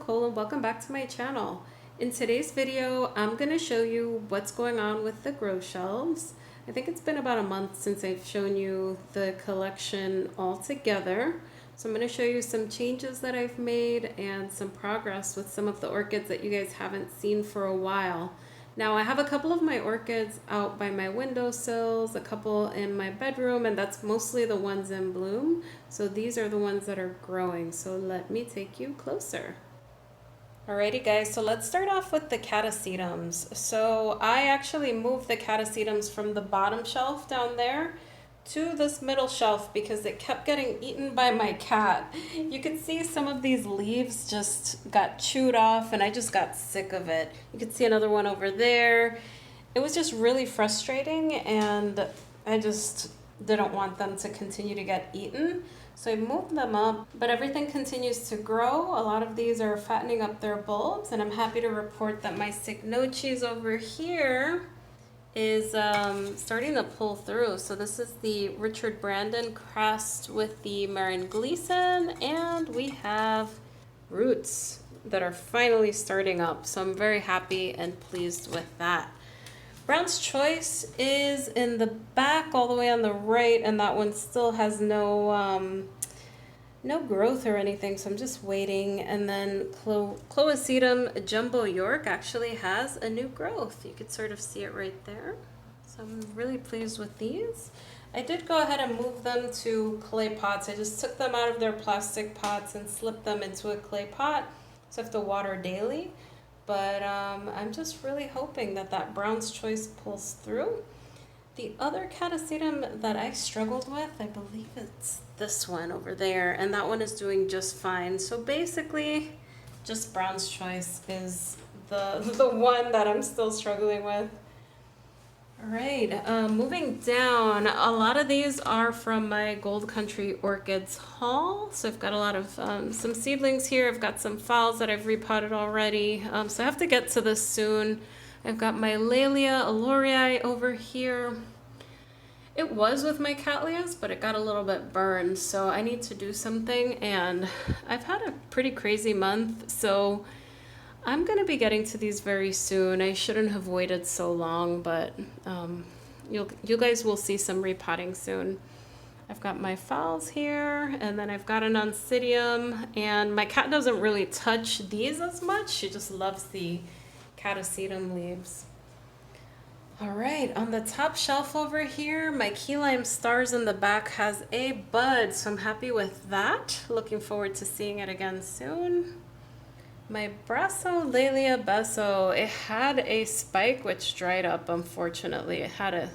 Nicole and welcome back to my channel. In today's video, I'm going to show you what's going on with the grow shelves. I think it's been about a month since I've shown you the collection all together. So I'm going to show you some changes that I've made and some progress with some of the orchids that you guys haven't seen for a while. Now I have a couple of my orchids out by my windowsills, a couple in my bedroom, and that's mostly the ones in bloom. So these are the ones that are growing. So let me take you closer. Alrighty guys, so let's start off with the Catasetums. So I actually moved the Catasetums from the bottom shelf down there to this middle shelf because it kept getting eaten by my cat. You could see some of these leaves just got chewed off and I just got sick of it. You could see another one over there. It was just really frustrating and I just didn't want them to continue to get eaten. So I moved them up, but everything continues to grow. A lot of these are fattening up their bulbs, and I'm happy to report that my Cycnoches over here is starting to pull through. So this is the Richard Brandon crest with the Marin Gleason, and we have roots that are finally starting up. So I'm very happy and pleased with that. Brown's Choice is in the back all the way on the right, and that one still has no growth or anything, so I'm just waiting. And then Catasetum Jumbo York actually has a new growth. You could sort of see it right there. So I'm really pleased with these. I did go ahead and move them to clay pots. I just took them out of their plastic pots and slipped them into a clay pot, so I have to water daily. But I'm just really hoping that that Brown's Choice pulls through. The other Catasetum that I struggled with, I believe it's this one over there, and that one is doing just fine. So basically, just Brown's Choice is the one that I'm still struggling with. All right, moving down, a lot of these are from my Gold Country Orchids haul. So I've got a lot of some seedlings here. I've got some phals that I've repotted already. So I have to get to this soon. I've got my Leca Alorii over here. It was with my Cattleyas, but it got a little bit burned. So I need to do something, and I've had a pretty crazy month. So I'm going to be getting to these very soon. I shouldn't have waited so long, but you guys will see some repotting soon. I've got my phals here, and then I've got an Oncidium, and my cat doesn't really touch these as much. She just loves the Catasetum leaves. All right, on the top shelf over here, my Key Lime Stars in the back has a bud, so I'm happy with that. Looking forward to seeing it again soon. My Brassolalia Besso, it had a spike which dried up, unfortunately. It had a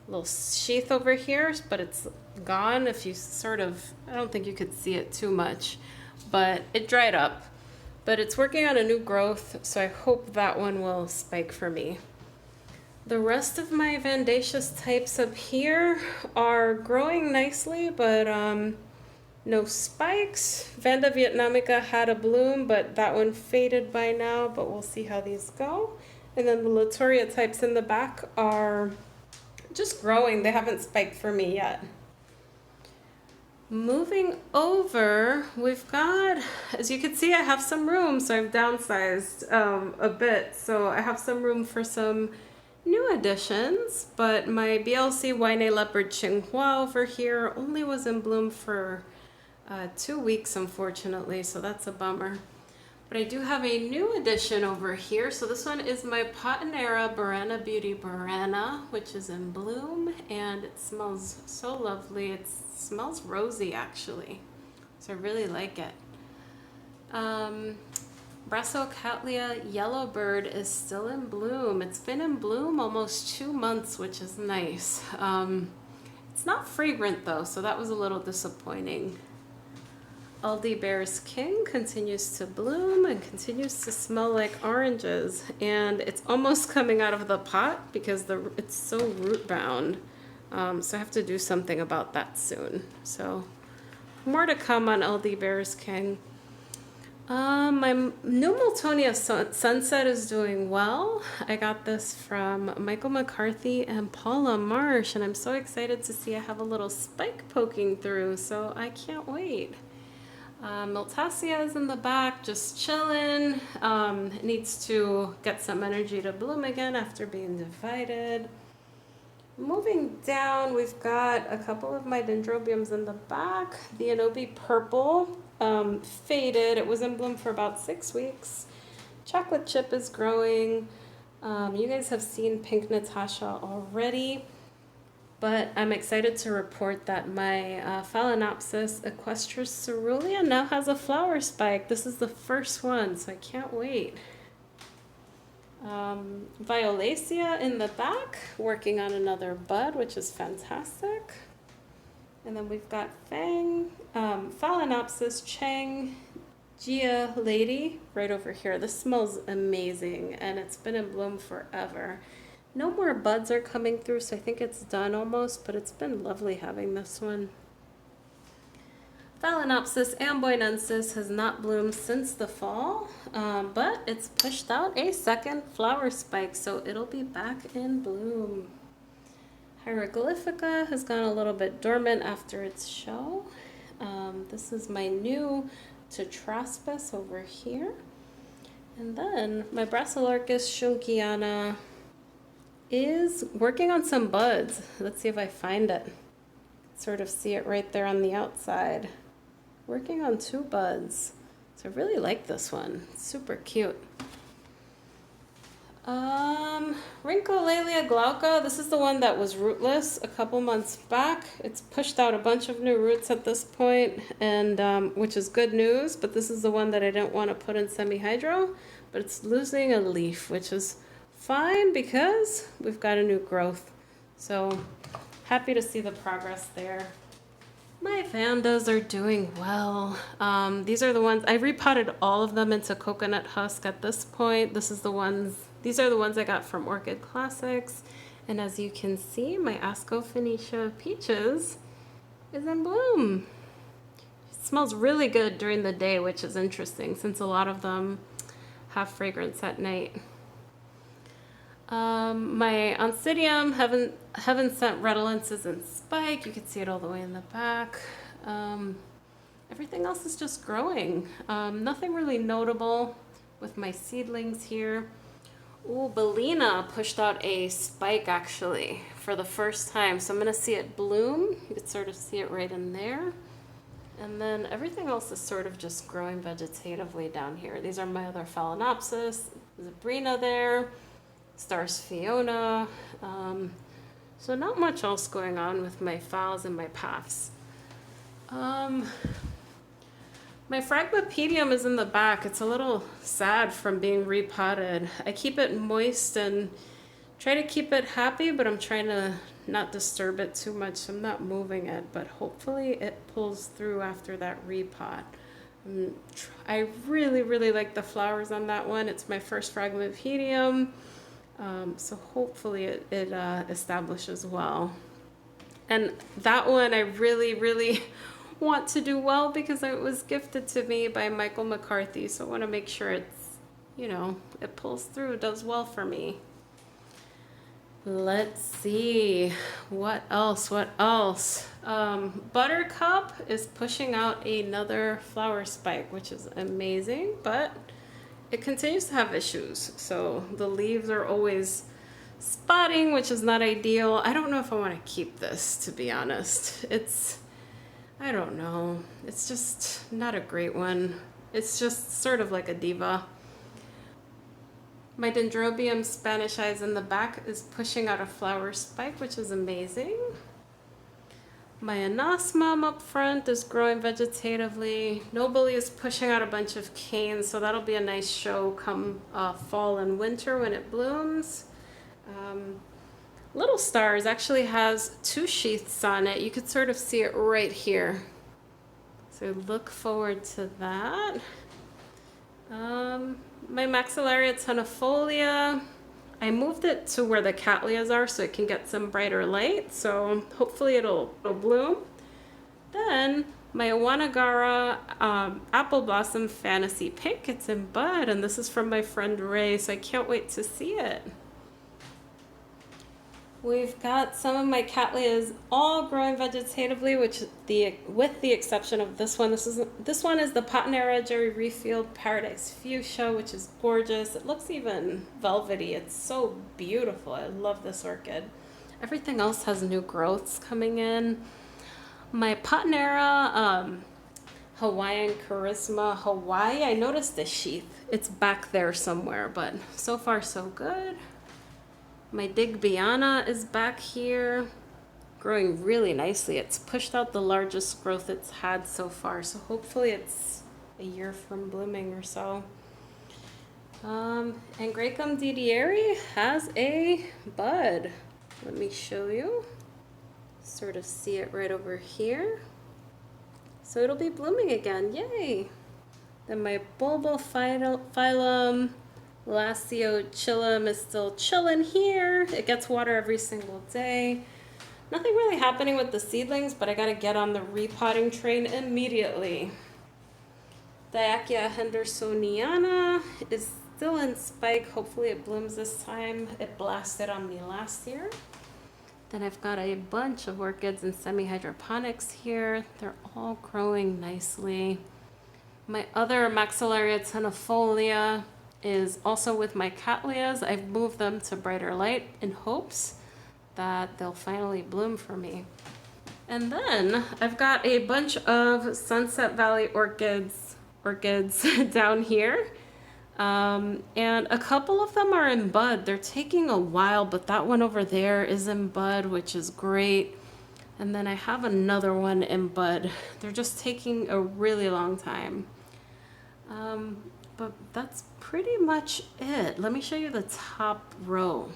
little sheath over here, but it's gone. If you I don't think you could see it too much, but it dried up. But it's working on a new growth, so I hope that one will spike for me. The rest of my Vandaceous types up here are growing nicely, but no spikes. Vanda Vietnamica had a bloom, but that one faded by now, but we'll see how these go. And then the Latoria types in the back are just growing. They haven't spiked for me yet. Moving over, we've got, as you can see, I have some room, so I've downsized a bit. So I have some room for some new additions, but my BLC Wine Leopard Tsinghua over here only was in bloom for 2 weeks, unfortunately, so that's a bummer. But I do have a new addition over here. So this one is my Patinera Burana Beauty Burana, which is in bloom, and it smells so lovely. It smells rosy, actually, so I really like it. Brassocatlia Yellowbird is still in bloom. It's been in bloom almost 2 months, which is nice. It's not fragrant though, so that was a little disappointing. Aldi Bear's King continues to bloom and continues to smell like oranges, and it's almost coming out of the pot because it's so root bound. So I have to do something about that soon. So more to come on Aldi Bear's King. My new Miltonia Sunset is doing well. I got this from Michael McCarthy and Paula Marsh, and I'm so excited to see I have a little spike poking through, so I can't wait. Miltassia is in the back, just chilling. It needs to get some energy to bloom again after being divided. Moving down, we've got a couple of my dendrobiums in the back. The Anobi purple faded. It was in bloom for about 6 weeks. Chocolate chip is growing. You guys have seen pink Natasha already, but I'm excited to report that my Phalaenopsis equestris cerulean now has a flower spike. This is the first one, so I can't wait. Violacea in the back, working on another bud, which is fantastic. And then we've got Phalaenopsis Chang Gia Lady right over here. This smells amazing, and it's been in bloom forever. No more buds are coming through, so I think it's done almost, but it's been lovely having this one. Phalaenopsis amboinensis has not bloomed since the fall, but it's pushed out a second flower spike, so it'll be back in bloom. Hieroglyphica has gone a little bit dormant after its show. This is my new Tetraspis over here. And then my Brasilorchis schunkiana is working on some buds. Let's see if I find it. Sort of see it right there on the outside. Working on 2 buds. So I really like this one. It's super cute. Rhyncholalia glauca. This is the one that was rootless a couple months back. It's pushed out a bunch of new roots at this point, and which is good news, but this is the one that I didn't want to put in semi-hydro, but it's losing a leaf, which is fine because we've got a new growth. So happy to see the progress there. My Vandas are doing well. These are the ones, I repotted all of them into coconut husk at this point. These are the ones I got from Orchid Classics. And as you can see, my Ascophoenicia peaches is in bloom. It smells really good during the day, which is interesting since a lot of them have fragrance at night. My Oncidium, Heaven Sent Redolence is in spike. You can see it all the way in the back. Everything else is just growing. Nothing really notable with my seedlings here. Ooh, Bellina pushed out a spike actually for the first time. So I'm going to see it bloom. You can sort of see it right in there. And then everything else is sort of just growing vegetatively down here. These are my other Phalaenopsis. Zabrina there. Stars Fiona. So not much else going on with my phals and my paths. My Phragmipedium is in the back. It's a little sad from being repotted. I keep it moist and try to keep it happy, but I'm trying to not disturb it too much, so I'm not moving it, but hopefully it pulls through after that repot. I really, really like the flowers on that one. It's my first Phragmipedium. So hopefully it establishes well. And that one I really, really want to do well because it was gifted to me by Michael McCarthy. So I want to make sure it's, it pulls through, does well for me. Let's see, what else? Buttercup is pushing out another flower spike, which is amazing, but it continues to have issues. So the leaves are always spotting, which is not ideal. I don't know if I want to keep this, to be honest. I don't know. It's just not a great one. It's just sort of like a diva. My Dendrobium Spanish Eyes in the back is pushing out a flower spike, which is amazing. My Anosmum up front is growing vegetatively. Nobly is pushing out a bunch of canes, so that'll be a nice show come fall and winter when it blooms. Little Stars actually has 2 sheaths on it. You could sort of see it right here. So look forward to that. My Maxillaria Tenafolia, I moved it to where the Cattleyas are so it can get some brighter light. So hopefully it'll bloom. Then my Iwanagara Apple Blossom Fantasy Pink, it's in bud, and this is from my friend Ray, so I can't wait to see it. We've got some of my Cattleyas all growing vegetatively, with the exception of this one. This one is the Patanera Jerry Refield Paradise Fuchsia, which is gorgeous. It looks even velvety. It's so beautiful. I love this orchid. Everything else has new growths coming in. My Patanera Hawaiian Charisma Hawaii, I noticed the sheath. It's back there somewhere, but so far so good. My Digbyana is back here, growing really nicely. It's pushed out the largest growth it's had so far, so hopefully it's a year from blooming or so. And Gracum Didieri has a bud. Let me show you. Sort of see it right over here. So it'll be blooming again, yay! Then my Bulbophyllum Laciochillum is still chilling here. It gets water every single day. Nothing really happening with the seedlings, but I gotta get on the repotting train immediately. Diachia hendersoniana is still in spike. Hopefully it blooms this time. It blasted on me last year. Then I've got a bunch of orchids in semi-hydroponics here. They're all growing nicely. My other Maxillaria tenafolia is also with my Cattleyas. I've moved them to brighter light in hopes that they'll finally bloom for me. And then I've got a bunch of Sunset Valley orchids down here. And a couple of them are in bud. They're taking a while, but that one over there is in bud, which is great. And then I have another one in bud. They're just taking a really long time. But that's pretty much it. Let me show you the top row.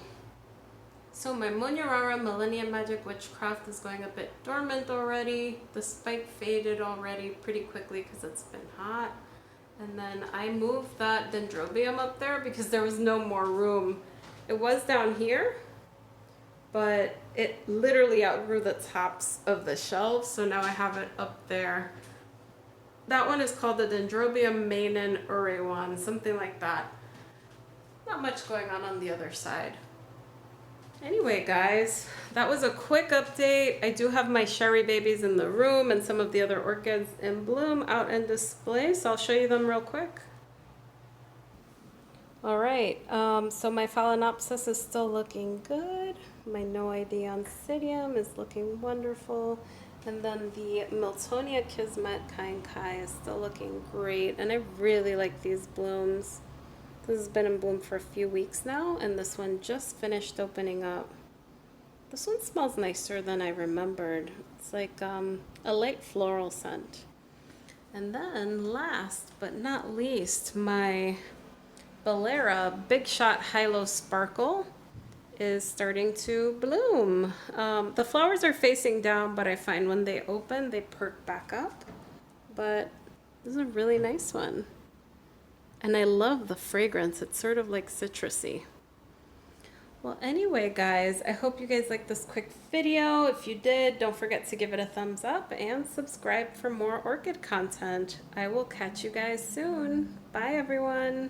So my Munyarara Millennium Magic Witchcraft is going a bit dormant already. The spike faded already pretty quickly because it's been hot. And then I moved that Dendrobium up there because there was no more room. It was down here, but it literally outgrew the tops of the shelves, so now I have it up there. That one is called the Dendrobium Mainen Urewan, something like that. Not much going on the other side. Anyway, guys, that was a quick update. I do have my Sherry babies in the room and some of the other orchids in bloom out in display, so I'll show you them real quick. All right, so my Phalaenopsis is still looking good. My Noidea Oncidium is looking wonderful. And then the Miltonia Kismet Kai is still looking great. And I really like these blooms. This has been in bloom for a few weeks now, and this one just finished opening up. This one smells nicer than I remembered. It's like a light floral scent. And then last but not least, my Balera Big Shot Hilo Sparkle is starting to bloom. The flowers are facing down, but I find when they open, they perk back up. But this is a really nice one. And I love the fragrance. It's sort of like citrusy. Well, anyway, guys, I hope you guys liked this quick video. If you did, don't forget to give it a thumbs up and subscribe for more orchid content. I will catch you guys soon. Bye, everyone.